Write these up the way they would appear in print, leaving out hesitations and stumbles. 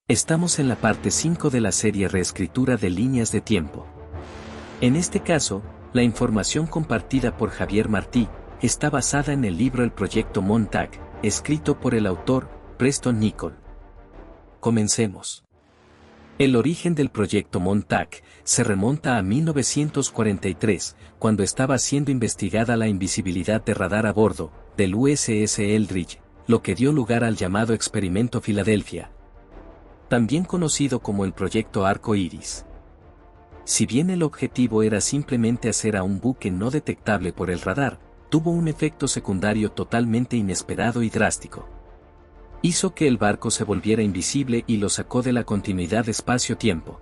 Estamos en la parte 5 de la serie Reescritura de líneas de tiempo. En este caso, la información compartida por Javier Martí está basada en el libro El Proyecto Montauk, escrito por el autor Preston Nichol. Comencemos. El origen del Proyecto Montauk se remonta a 1943, cuando estaba siendo investigada la invisibilidad de radar a bordo del USS Eldridge, lo que dio lugar al llamado Experimento Filadelfia, también conocido como el Proyecto Arco Iris. Si bien el objetivo era simplemente hacer a un buque no detectable por el radar, tuvo un efecto secundario totalmente inesperado y drástico. Hizo que el barco se volviera invisible y lo sacó de la continuidad espacio-tiempo.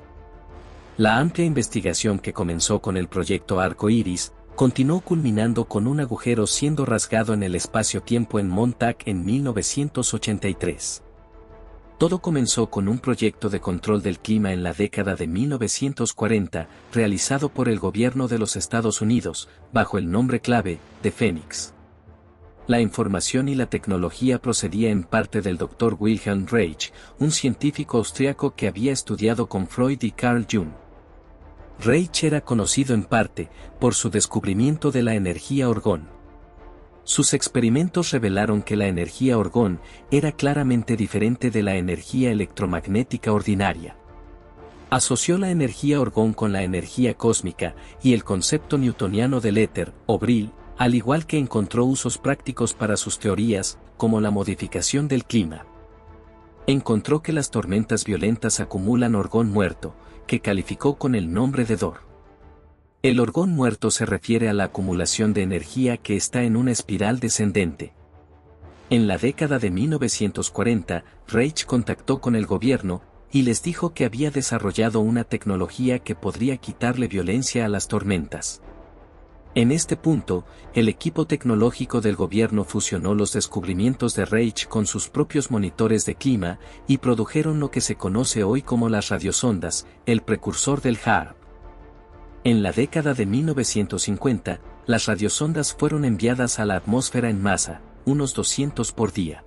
La amplia investigación que comenzó con el Proyecto Arco Iris, continuó culminando con un agujero siendo rasgado en el espacio-tiempo en Montauk en 1983. Todo comenzó con un proyecto de control del clima en la década de 1940, realizado por el gobierno de los Estados Unidos, bajo el nombre clave de Phoenix. La información y la tecnología procedía en parte del Dr. Wilhelm Reich, un científico austriaco que había estudiado con Freud y Carl Jung. Reich era conocido en parte por su descubrimiento de la energía orgón. Sus experimentos revelaron que la energía orgón era claramente diferente de la energía electromagnética ordinaria. Asoció la energía orgón con la energía cósmica y el concepto newtoniano del éter, o Brill, al igual que encontró usos prácticos para sus teorías, como la modificación del clima. Encontró que las tormentas violentas acumulan orgón muerto, que calificó con el nombre de Dor. El orgón muerto se refiere a la acumulación de energía que está en una espiral descendente. En la década de 1940, Reich contactó con el gobierno y les dijo que había desarrollado una tecnología que podría quitarle violencia a las tormentas. En este punto, el equipo tecnológico del gobierno fusionó los descubrimientos de Reich con sus propios monitores de clima y produjeron lo que se conoce hoy como las radiosondas, el precursor del HAARP. En la década de 1950, las radiosondas fueron enviadas a la atmósfera en masa, unos 200 por día.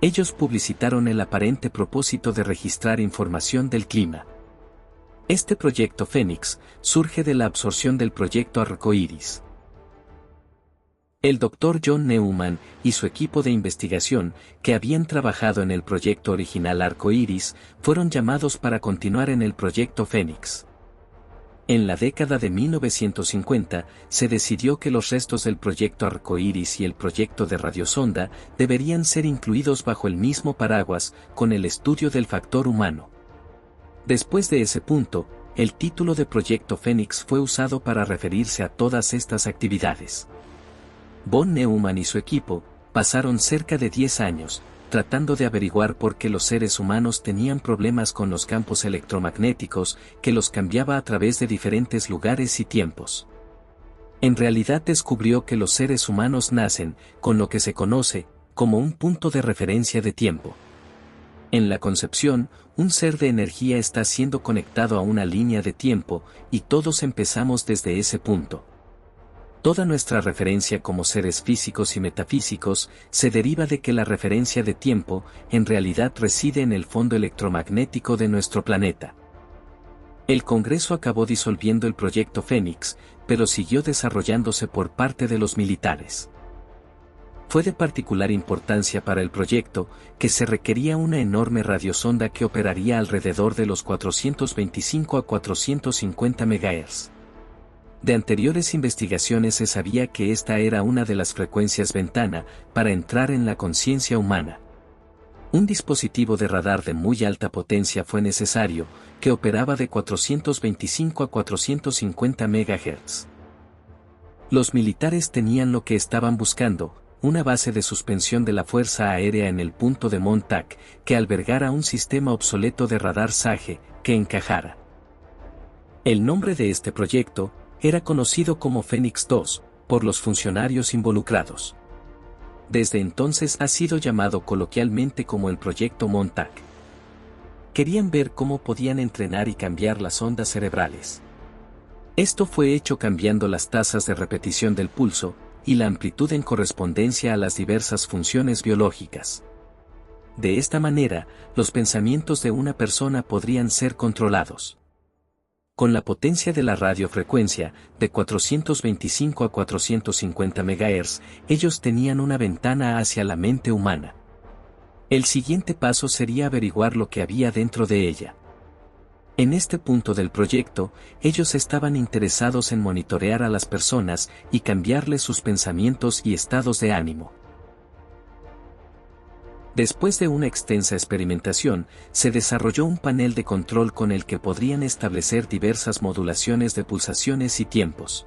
Ellos publicitaron el aparente propósito de registrar información del clima. Este proyecto Phoenix surge de la absorción del proyecto Arco Iris. El Dr. John Newman y su equipo de investigación, que habían trabajado en el proyecto original Arco Iris, fueron llamados para continuar en el proyecto Phoenix. En la década de 1950, se decidió que los restos del proyecto Arco Iris y el proyecto de radiosonda deberían ser incluidos bajo el mismo paraguas, con el estudio del factor humano. Después de ese punto, el título de Proyecto Phoenix fue usado para referirse a todas estas actividades. Von Neumann y su equipo pasaron cerca de 10 años, tratando de averiguar por qué los seres humanos tenían problemas con los campos electromagnéticos, que los cambiaba a través de diferentes lugares y tiempos. En realidad descubrió que los seres humanos nacen con lo que se conoce como un punto de referencia de tiempo. En la concepción, un ser de energía está siendo conectado a una línea de tiempo, y todos empezamos desde ese punto. Toda nuestra referencia como seres físicos y metafísicos se deriva de que la referencia de tiempo, en realidad reside en el fondo electromagnético de nuestro planeta. El Congreso acabó disolviendo el proyecto Phoenix, pero siguió desarrollándose por parte de los militares. Fue de particular importancia para el proyecto, que se requería una enorme radiosonda que operaría alrededor de los 425 a 450 MHz. De anteriores investigaciones se sabía que esta era una de las frecuencias ventana para entrar en la conciencia humana. Un dispositivo de radar de muy alta potencia fue necesario, que operaba de 425 a 450 MHz. Los militares tenían lo que estaban buscando, una base de suspensión de la Fuerza Aérea en el punto de Montauk, que albergara un sistema obsoleto de radar SAGE, que encajara. El nombre de este proyecto era conocido como Phoenix 2, por los funcionarios involucrados. Desde entonces ha sido llamado coloquialmente como el Proyecto Montauk. Querían ver cómo podían entrenar y cambiar las ondas cerebrales. Esto fue hecho cambiando las tasas de repetición del pulso y la amplitud en correspondencia a las diversas funciones biológicas. De esta manera, los pensamientos de una persona podrían ser controlados. Con la potencia de la radiofrecuencia, de 425 a 450 MHz, ellos tenían una ventana hacia la mente humana. El siguiente paso sería averiguar lo que había dentro de ella. En este punto del proyecto, ellos estaban interesados en monitorear a las personas y cambiarles sus pensamientos y estados de ánimo. Después de una extensa experimentación, se desarrolló un panel de control con el que podrían establecer diversas modulaciones de pulsaciones y tiempos.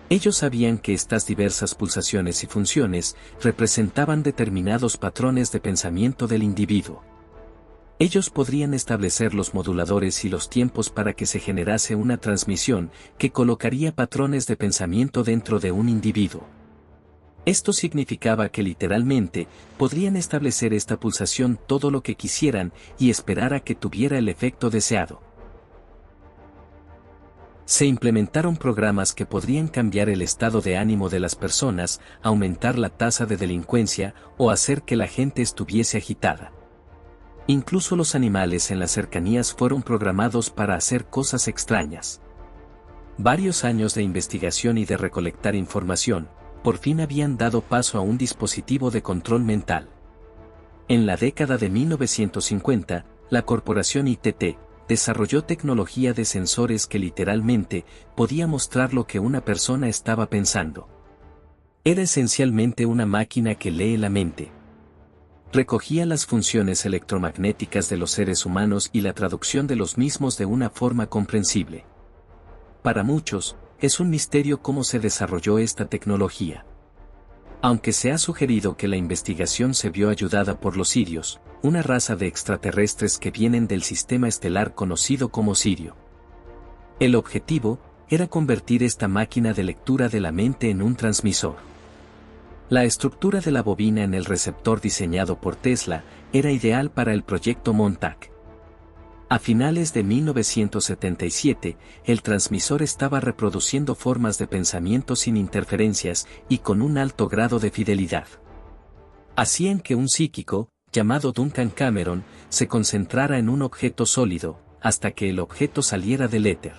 Ellos sabían que estas diversas pulsaciones y funciones representaban determinados patrones de pensamiento del individuo. Ellos podrían establecer los moduladores y los tiempos para que se generase una transmisión que colocaría patrones de pensamiento dentro de un individuo. Esto significaba que literalmente podrían establecer esta pulsación todo lo que quisieran y esperar a que tuviera el efecto deseado. Se implementaron programas que podrían cambiar el estado de ánimo de las personas, aumentar la tasa de delincuencia o hacer que la gente estuviese agitada. Incluso los animales en las cercanías fueron programados para hacer cosas extrañas. Varios años de investigación y de recolectar información, por fin habían dado paso a un dispositivo de control mental. En la década de 1950, la corporación ITT desarrolló tecnología de sensores que literalmente podía mostrar lo que una persona estaba pensando. Era esencialmente una máquina que lee la mente. Recogía las funciones electromagnéticas de los seres humanos y la traducción de los mismos de una forma comprensible. Para muchos, es un misterio cómo se desarrolló esta tecnología. Aunque se ha sugerido que la investigación se vio ayudada por los sirios, una raza de extraterrestres que vienen del sistema estelar conocido como Sirio. El objetivo era convertir esta máquina de lectura de la mente en un transmisor. La estructura de la bobina en el receptor diseñado por Tesla era ideal para el proyecto Montauk. A finales de 1977, el transmisor estaba reproduciendo formas de pensamiento sin interferencias y con un alto grado de fidelidad. Hacían que un psíquico, llamado Duncan Cameron, se concentrara en un objeto sólido, hasta que el objeto saliera del éter.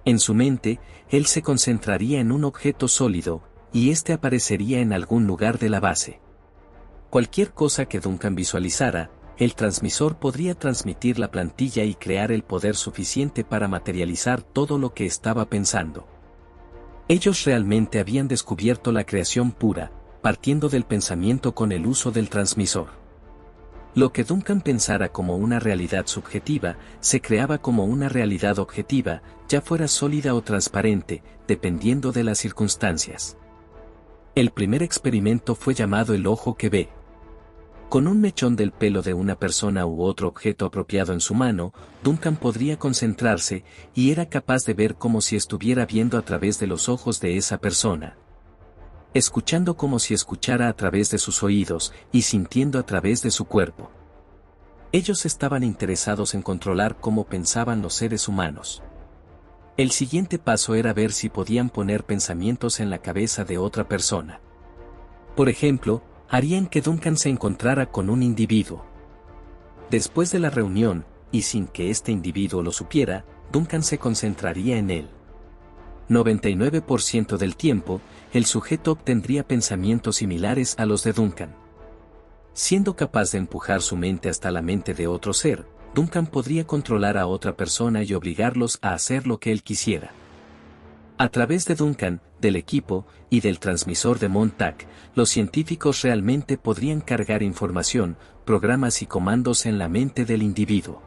En su mente, él se concentraría en un objeto sólido, y éste aparecería en algún lugar de la base. Cualquier cosa que Duncan visualizara, el transmisor podría transmitir la plantilla y crear el poder suficiente para materializar todo lo que estaba pensando. Ellos realmente habían descubierto la creación pura, partiendo del pensamiento con el uso del transmisor. Lo que Duncan pensara como una realidad subjetiva, se creaba como una realidad objetiva, ya fuera sólida o transparente, dependiendo de las circunstancias. El primer experimento fue llamado el ojo que ve. Con un mechón del pelo de una persona u otro objeto apropiado en su mano, Duncan podría concentrarse, y era capaz de ver como si estuviera viendo a través de los ojos de esa persona. Escuchando como si escuchara a través de sus oídos, y sintiendo a través de su cuerpo. Ellos estaban interesados en controlar cómo pensaban los seres humanos. El siguiente paso era ver si podían poner pensamientos en la cabeza de otra persona. Por ejemplo, harían que Duncan se encontrara con un individuo. Después de la reunión, y sin que este individuo lo supiera, Duncan se concentraría en él. 99% del tiempo, el sujeto obtendría pensamientos similares a los de Duncan. Siendo capaz de empujar su mente hasta la mente de otro ser, Duncan podría controlar a otra persona y obligarlos a hacer lo que él quisiera. A través de Duncan, del equipo, y del transmisor de Montauk, los científicos realmente podrían cargar información, programas y comandos en la mente del individuo.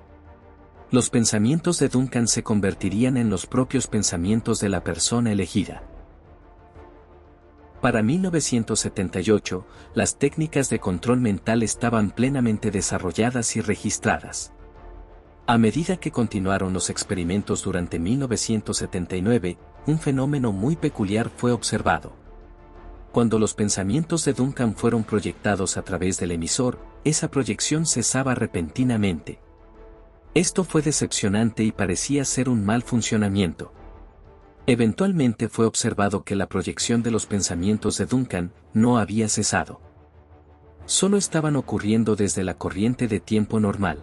Los pensamientos de Duncan se convertirían en los propios pensamientos de la persona elegida. Para 1978, las técnicas de control mental estaban plenamente desarrolladas y registradas. A medida que continuaron los experimentos durante 1979, un fenómeno muy peculiar fue observado. Cuando los pensamientos de Duncan fueron proyectados a través del emisor, esa proyección cesaba repentinamente. Esto fue decepcionante y parecía ser un mal funcionamiento. Eventualmente fue observado que la proyección de los pensamientos de Duncan no había cesado. solo estaban ocurriendo desde la corriente de tiempo normal.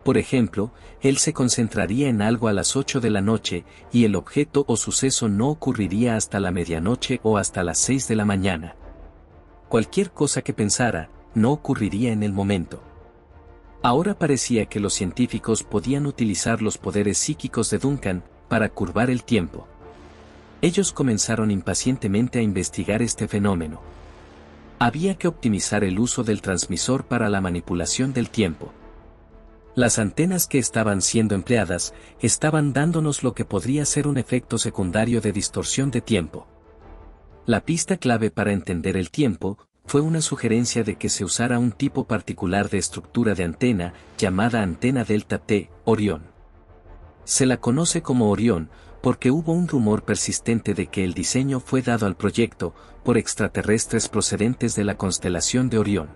Por ejemplo, él se concentraría en algo a las 8 de la noche, y el objeto o suceso no ocurriría hasta la medianoche o hasta las 6 de la mañana. Cualquier cosa que pensara, no ocurriría en el momento. Ahora parecía que los científicos podían utilizar los poderes psíquicos de Duncan para curvar el tiempo. Ellos comenzaron impacientemente a investigar este fenómeno. Había que optimizar el uso del transmisor para la manipulación del tiempo. Las antenas que estaban siendo empleadas estaban dándonos lo que podría ser un efecto secundario de distorsión de tiempo. La pista clave para entender el tiempo fue una sugerencia de que se usara un tipo particular de estructura de antena, llamada antena delta T, Orión. Se la conoce como Orión, porque hubo un rumor persistente de que el diseño fue dado al proyecto por extraterrestres procedentes de la constelación de Orión.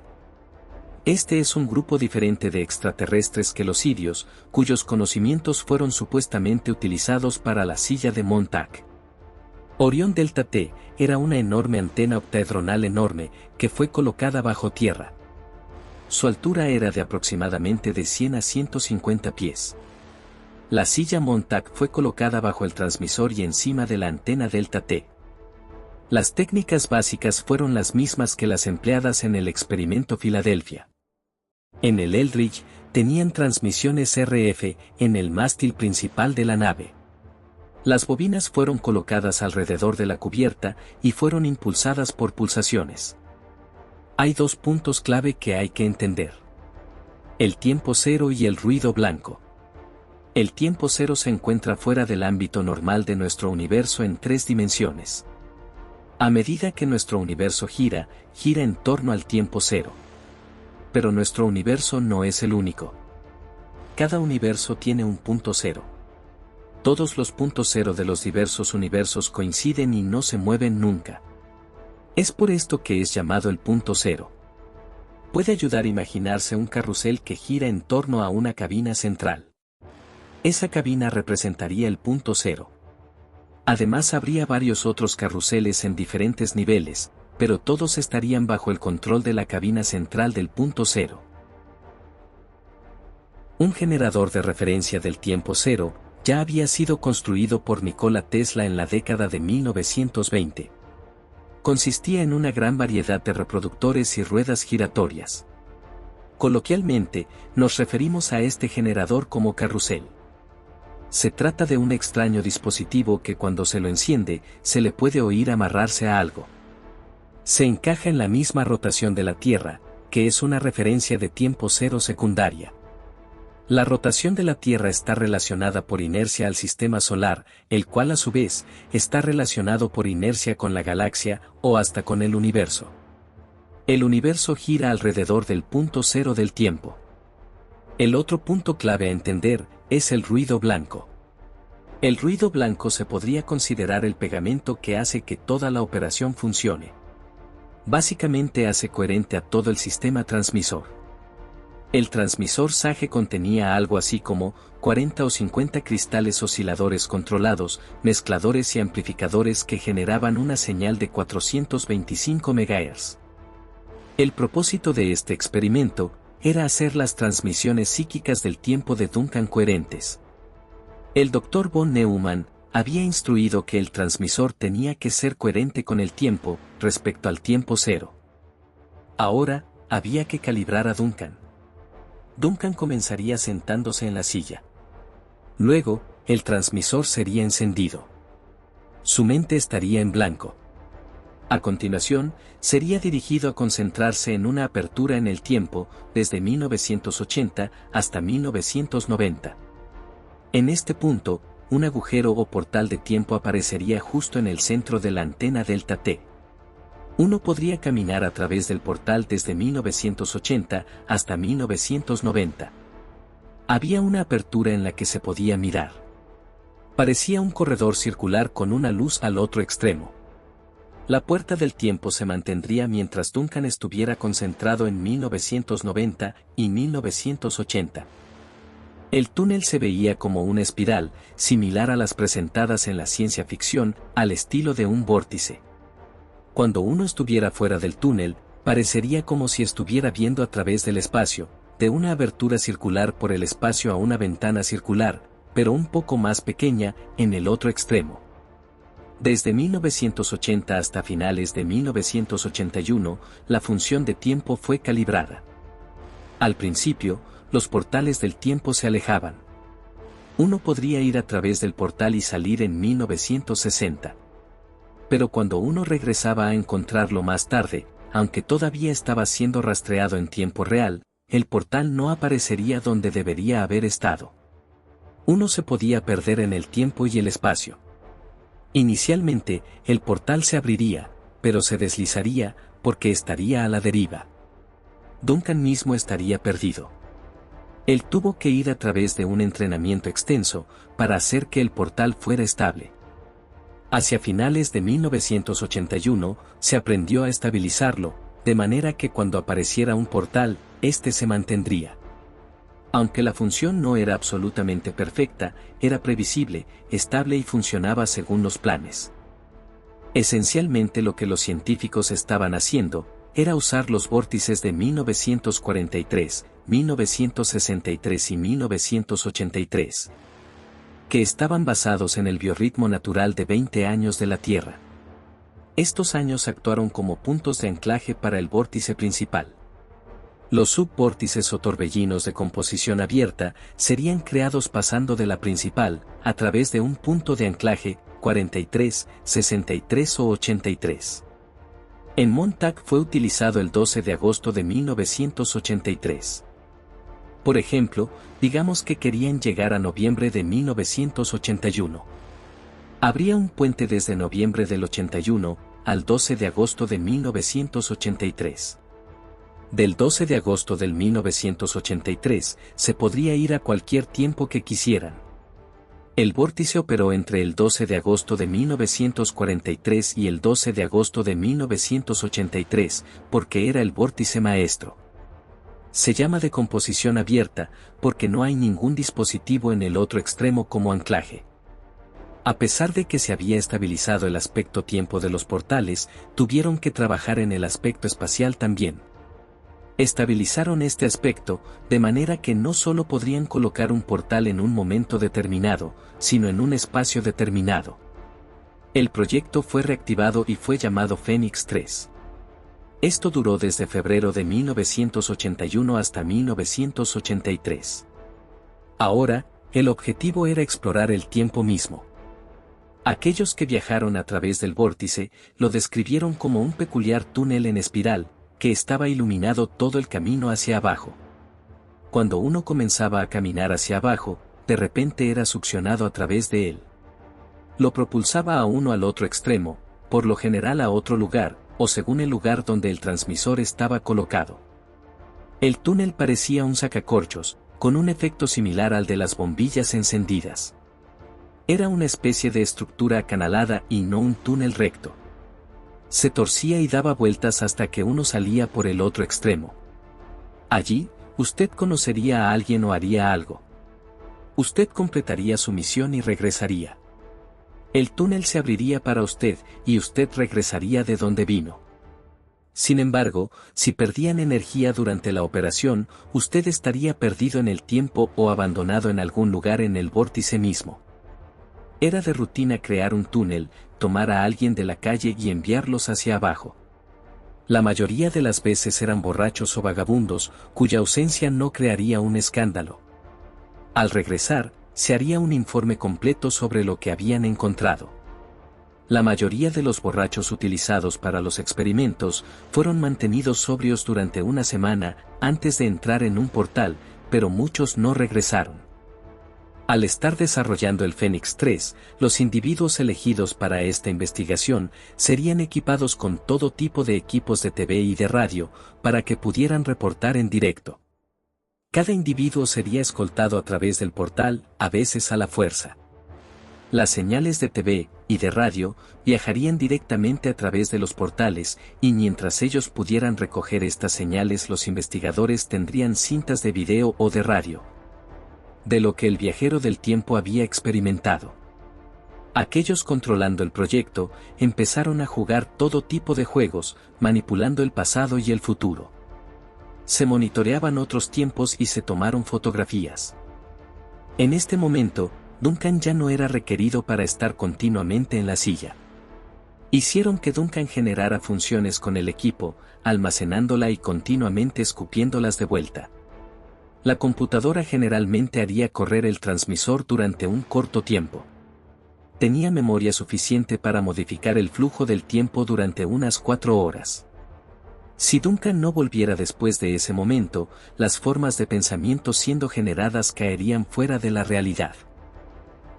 Este es un grupo diferente de extraterrestres que los sirios, cuyos conocimientos fueron supuestamente utilizados para la silla de Montauk. Orión Delta T era una enorme antena octaedronal enorme que fue colocada bajo tierra. Su altura era de aproximadamente de 100 a 150 pies. La silla Montauk fue colocada bajo el transmisor y encima de la antena Delta T. Las técnicas básicas fueron las mismas que las empleadas en el experimento Filadelfia. En el Eldridge, tenían transmisiones RF en el mástil principal de la nave. Las bobinas fueron colocadas alrededor de la cubierta y fueron impulsadas por pulsaciones. Hay dos puntos clave que hay que entender: el tiempo cero y el ruido blanco. El tiempo cero se encuentra fuera del ámbito normal de nuestro universo en 3 dimensiones. A medida que nuestro universo gira en torno al tiempo cero. Pero nuestro universo no es el único. Cada universo tiene un punto cero. Todos los puntos cero de los diversos universos coinciden y no se mueven nunca. Es por esto que es llamado el punto cero. Puede ayudar a imaginarse un carrusel que gira en torno a una cabina central. Esa cabina representaría el punto cero. Además habría varios otros carruseles en diferentes niveles, pero todos estarían bajo el control de la cabina central del punto cero. Un generador de referencia del tiempo cero ya había sido construido por Nikola Tesla en la década de 1920. Consistía en una gran variedad de reproductores y ruedas giratorias. Coloquialmente, nos referimos a este generador como carrusel. Se trata de un extraño dispositivo que cuando se lo enciende, se le puede oír amarrarse a algo. Se encaja en la misma rotación de la Tierra, que es una referencia de tiempo cero secundaria. La rotación de la Tierra está relacionada por inercia al sistema solar, el cual a su vez está relacionado por inercia con la galaxia o hasta con el universo. El universo gira alrededor del punto cero del tiempo. El otro punto clave a entender es el ruido blanco. El ruido blanco se podría considerar el pegamento que hace que toda la operación funcione. Básicamente hace coherente a todo el sistema transmisor. El transmisor SAGE contenía algo así como 40 o 50 cristales osciladores controlados, mezcladores y amplificadores que generaban una señal de 425 MHz. El propósito de este experimento era hacer las transmisiones psíquicas del tiempo de Duncan coherentes. El Dr. von Neumann había instruido que el transmisor tenía que ser coherente con el tiempo, respecto al tiempo cero. Ahora, había que calibrar a Duncan. Duncan comenzaría sentándose en la silla. Luego, el transmisor sería encendido. Su mente estaría en blanco. A continuación, sería dirigido a concentrarse en una apertura en el tiempo, desde 1980 hasta 1990. En este punto, un agujero o portal de tiempo aparecería justo en el centro de la antena Delta T. Uno podría caminar a través del portal desde 1980 hasta 1990. Había una apertura en la que se podía mirar. Parecía un corredor circular con una luz al otro extremo. La puerta del tiempo se mantendría mientras Duncan estuviera concentrado en 1990 y 1980. El túnel se veía como una espiral, similar a las presentadas en la ciencia ficción, al estilo de un vórtice. Cuando uno estuviera fuera del túnel, Parecería como si estuviera viendo a través del espacio, de una abertura circular por el espacio a una ventana circular, pero un poco más pequeña, en el otro extremo. Desde 1980 hasta finales de 1981, la función de tiempo fue calibrada. Al principio, los portales del tiempo se alejaban. Uno podría ir a través del portal y salir en 1960. Pero cuando uno regresaba a encontrarlo más tarde, aunque todavía estaba siendo rastreado en tiempo real, el portal no aparecería donde debería haber estado. Uno se podía perder en el tiempo y el espacio. Inicialmente, el portal se abriría, pero se deslizaría, porque estaría a la deriva. Duncan mismo estaría perdido. Él tuvo que ir a través de un entrenamiento extenso, para hacer que el portal fuera estable. Hacia finales de 1981, se aprendió a estabilizarlo, de manera que cuando apareciera un portal, este se mantendría. Aunque la función no era absolutamente perfecta, era previsible, estable y funcionaba según los planes. Esencialmente lo que los científicos estaban haciendo, era usar los vórtices de 1943, 1963 y 1983. Que estaban basados en el biorritmo natural de 20 años de la Tierra. Estos años actuaron como puntos de anclaje para el vórtice principal. Los subvórtices o torbellinos de composición abierta serían creados pasando de la principal, a través de un punto de anclaje, 43, 63 o 83. En Montauk fue utilizado el 12 de agosto de 1983. Por ejemplo, digamos que querían llegar a noviembre de 1981. Habría un puente desde noviembre del 81 al 12 de agosto de 1983. Del 12 de agosto del 1983 se podría ir a cualquier tiempo que quisieran. El vórtice operó entre el 12 de agosto de 1943 y el 12 de agosto de 1983, porque era el vórtice maestro. Se llama de composición abierta, porque no hay ningún dispositivo en el otro extremo como anclaje. A pesar de que se había estabilizado el aspecto tiempo de los portales, tuvieron que trabajar en el aspecto espacial también. Estabilizaron este aspecto, de manera que no solo podrían colocar un portal en un momento determinado, sino en un espacio determinado. El proyecto fue reactivado y fue llamado Fénix 3. Esto duró desde febrero de 1981 hasta 1983. Ahora, el objetivo era explorar el tiempo mismo. Aquellos que viajaron a través del vórtice, lo describieron como un peculiar túnel en espiral, que estaba iluminado todo el camino hacia abajo. Cuando uno comenzaba a caminar hacia abajo, de repente era succionado a través de él. Lo propulsaba a uno al otro extremo, por lo general a otro lugar, o según el lugar donde el transmisor estaba colocado. El túnel parecía un sacacorchos, con un efecto similar al de las bombillas encendidas. Era una especie de estructura acanalada y no un túnel recto. Se torcía y daba vueltas hasta que uno salía por el otro extremo. Allí, usted conocería a alguien o haría algo. Usted completaría su misión y regresaría. El túnel se abriría para usted, y usted regresaría de donde vino. Sin embargo, si perdían energía durante la operación, usted estaría perdido en el tiempo o abandonado en algún lugar en el vórtice mismo. Era de rutina crear un túnel, tomar a alguien de la calle y enviarlos hacia abajo. La mayoría de las veces eran borrachos o vagabundos, cuya ausencia no crearía un escándalo. Al regresar, se haría un informe completo sobre lo que habían encontrado. La mayoría de los borrachos utilizados para los experimentos fueron mantenidos sobrios durante una semana antes de entrar en un portal, pero muchos no regresaron. Al estar desarrollando el Fénix 3, los individuos elegidos para esta investigación serían equipados con todo tipo de equipos de TV y de radio, para que pudieran reportar en directo. Cada individuo sería escoltado a través del portal, a veces a la fuerza. Las señales de TV y de radio viajarían directamente a través de los portales, y mientras ellos pudieran recoger estas señales, los investigadores tendrían cintas de video o de radio de lo que el viajero del tiempo había experimentado. Aquellos controlando el proyecto empezaron a jugar todo tipo de juegos, manipulando el pasado y el futuro. Se monitoreaban otros tiempos y se tomaron fotografías. En este momento, Duncan ya no era requerido para estar continuamente en la silla. Hicieron que Duncan generara funciones con el equipo, almacenándola y continuamente escupiéndolas de vuelta. La computadora generalmente haría correr el transmisor durante un corto tiempo. Tenía memoria suficiente para modificar el flujo del tiempo durante unas 4 horas. Si Duncan no volviera después de ese momento, las formas de pensamiento siendo generadas caerían fuera de la realidad.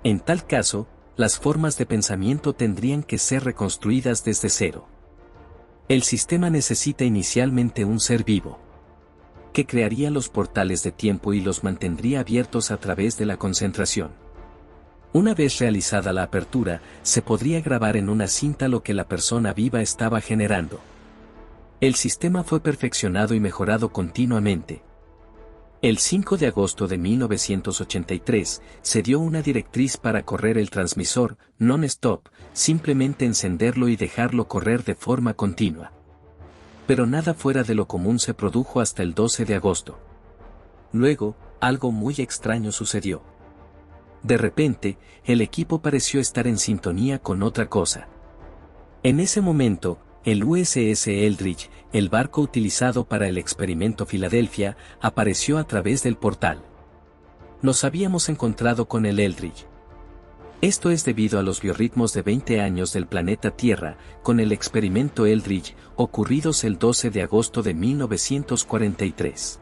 En tal caso, las formas de pensamiento tendrían que ser reconstruidas desde cero. El sistema necesita inicialmente un ser vivo, que crearía los portales de tiempo y los mantendría abiertos a través de la concentración. Una vez realizada la apertura, se podría grabar en una cinta lo que la persona viva estaba generando. El sistema fue perfeccionado y mejorado continuamente. El 5 de agosto de 1983, se dio una directriz para correr el transmisor, non-stop, simplemente encenderlo y dejarlo correr de forma continua. Pero nada fuera de lo común se produjo hasta el 12 de agosto. Luego, algo muy extraño sucedió. De repente, el equipo pareció estar en sintonía con otra cosa. En ese momento, el USS Eldridge, el barco utilizado para el experimento Filadelfia, apareció a través del portal. Nos habíamos encontrado con el Eldridge. Esto es debido a los biorritmos de 20 años del planeta Tierra, con el experimento Eldridge, ocurridos el 12 de agosto de 1943.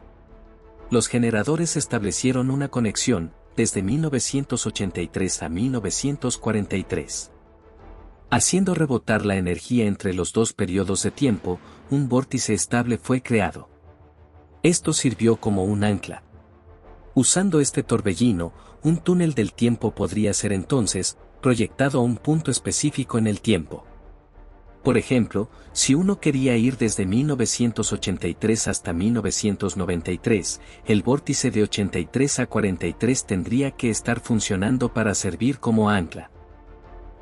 Los generadores establecieron una conexión, desde 1983 a 1943. Haciendo rebotar la energía entre los dos periodos de tiempo, un vórtice estable fue creado. Esto sirvió como un ancla. Usando este torbellino, un túnel del tiempo podría ser entonces proyectado a un punto específico en el tiempo. Por ejemplo, si uno quería ir desde 1983 hasta 1993, el vórtice de 83 a 43 tendría que estar funcionando para servir como ancla.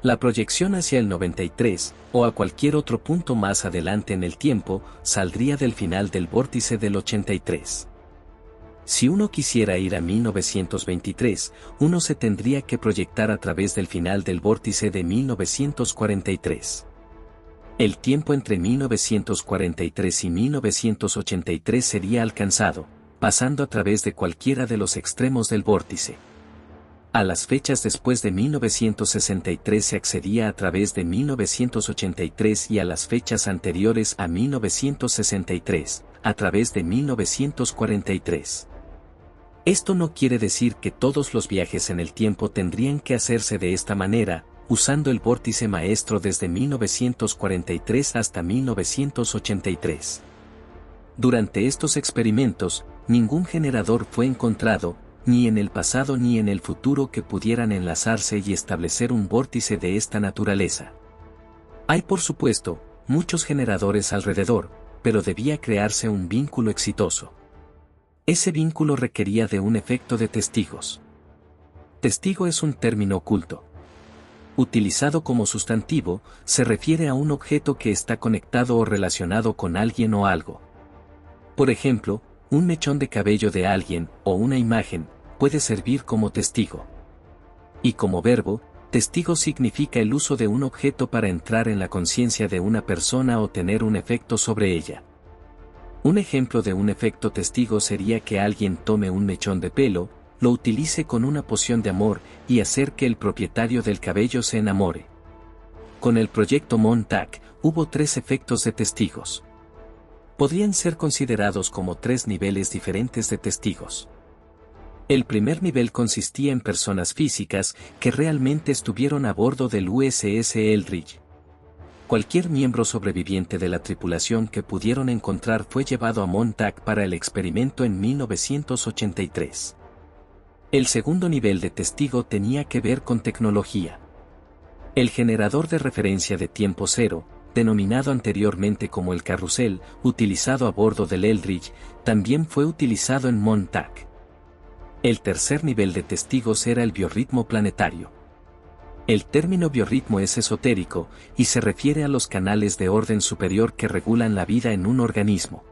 La proyección hacia el 93, o a cualquier otro punto más adelante en el tiempo, saldría del final del vórtice del 83. Si uno quisiera ir a 1923, uno se tendría que proyectar a través del final del vórtice de 1943. El tiempo entre 1943 y 1983 sería alcanzado, pasando a través de cualquiera de los extremos del vórtice. A las fechas después de 1963 se accedía a través de 1983 y a las fechas anteriores a 1963, a través de 1943. Esto no quiere decir que todos los viajes en el tiempo tendrían que hacerse de esta manera, usando el vórtice maestro desde 1943 hasta 1983. Durante estos experimentos, ningún generador fue encontrado, ni en el pasado ni en el futuro que pudieran enlazarse y establecer un vórtice de esta naturaleza. Hay por supuesto, muchos generadores alrededor, pero debía crearse un vínculo exitoso. Ese vínculo requería de un efecto de testigos. Testigo es un término oculto. Utilizado como sustantivo, se refiere a un objeto que está conectado o relacionado con alguien o algo. Por ejemplo, un mechón de cabello de alguien, o una imagen, puede servir como testigo. Y como verbo, testigo significa el uso de un objeto para entrar en la conciencia de una persona o tener un efecto sobre ella. Un ejemplo de un efecto testigo sería que alguien tome un mechón de pelo, lo utilice con una poción de amor, y hacer que el propietario del cabello se enamore. Con el proyecto Montauk, hubo 3 efectos de testigos. Podrían ser considerados como 3 niveles diferentes de testigos. El primer nivel consistía en personas físicas que realmente estuvieron a bordo del USS Eldridge. Cualquier miembro sobreviviente de la tripulación que pudieron encontrar fue llevado a Montauk para el experimento en 1983. El segundo nivel de testigo tenía que ver con tecnología. El generador de referencia de tiempo cero, denominado anteriormente como el carrusel, utilizado a bordo del Eldridge, también fue utilizado en Montauk. El tercer nivel de testigos era el biorritmo planetario. El término biorritmo es esotérico, y se refiere a los canales de orden superior que regulan la vida en un organismo.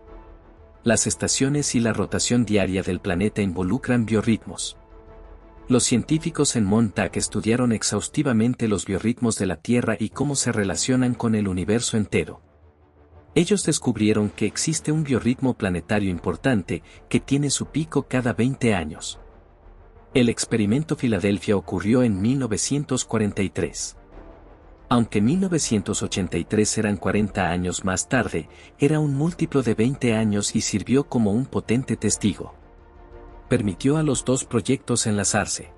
Las estaciones y la rotación diaria del planeta involucran biorritmos. Los científicos en Montauk estudiaron exhaustivamente los biorritmos de la Tierra y cómo se relacionan con el universo entero. Ellos descubrieron que existe un biorritmo planetario importante, que tiene su pico cada 20 años. El experimento Filadelfia ocurrió en 1943. Aunque 1983 eran 40 años más tarde, era un múltiplo de 20 años y sirvió como un potente testigo. Permitió a los dos proyectos enlazarse.